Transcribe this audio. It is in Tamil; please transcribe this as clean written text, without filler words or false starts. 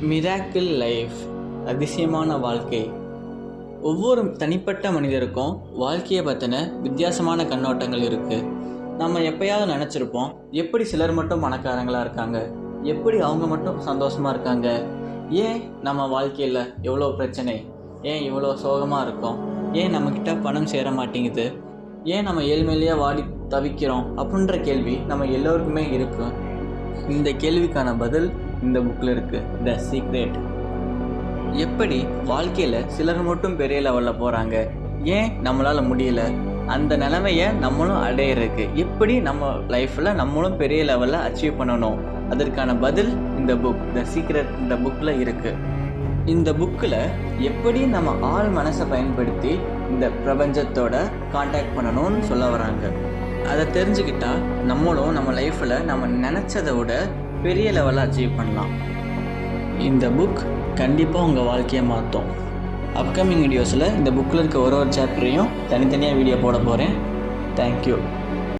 மிராக்கிள் லைஃப், அதிசயமான வாழ்க்கை. ஒவ்வொரு தனிப்பட்ட மனிதருக்கும் வாழ்க்கையை பற்றின வித்தியாசமான கண்ணோட்டங்கள் இருக்குது. நம்ம எப்பயாவது நினச்சிருப்போம், எப்படி சிலர் மட்டும் பணக்காரங்களாக இருக்காங்க, எப்படி அவங்க மட்டும் சந்தோஷமாக இருக்காங்க, ஏன் நம்ம வாழ்க்கையில் எவ்வளோ பிரச்சனை, ஏன் இவ்வளோ சோகமாக இருக்கோம், ஏன் நம்மக்கிட்ட பணம் சேர மாட்டேங்குது, ஏன் நம்ம ஏழ்மையிலேயே வாடி தவிக்கிறோம் அப்படின்ற கேள்வி நம்ம எல்லோருக்குமே இருக்கும். இந்த கேள்விக்கான பதில் இந்த புக்கில் இருக்குது, த சீக்ரெட். எப்படி வாழ்க்கையில் சிலர் மட்டும் பெரிய லெவலில் போகிறாங்க, ஏன் நம்மளால் முடியல, அந்த நிலைமையை நம்மளும் அடையிறதுக்கு எப்படி நம்ம லைஃப்பில் நம்மளும் பெரிய லெவலில் அச்சீவ் பண்ணணும், அதற்கான பதில் இந்த புக் த சீக்ரெட் இந்த புக்கில் இருக்குது. இந்த புக்கில் எப்படி நம்ம ஆள் மனசை பயன்படுத்தி இந்த பிரபஞ்சத்தோட கான்டாக்ட் பண்ணணும்னு சொல்ல வராங்க. அதை தெரிஞ்சுக்கிட்டால் நம்மளும் நம்ம லைஃப்பில் நம்ம நினச்சதை விட பெரிய லெவலில் அச்சீவ் பண்ணலாம். இந்த புக் கண்டிப்பாக உங்கள் வாழ்க்கையை மாற்றும். அப்கமிங் வீடியோஸில் இந்த புக்கில் இருக்க ஒரு சாப்டரையும் தனித்தனியாக வீடியோ போட போகிறேன். தேங்க்யூ.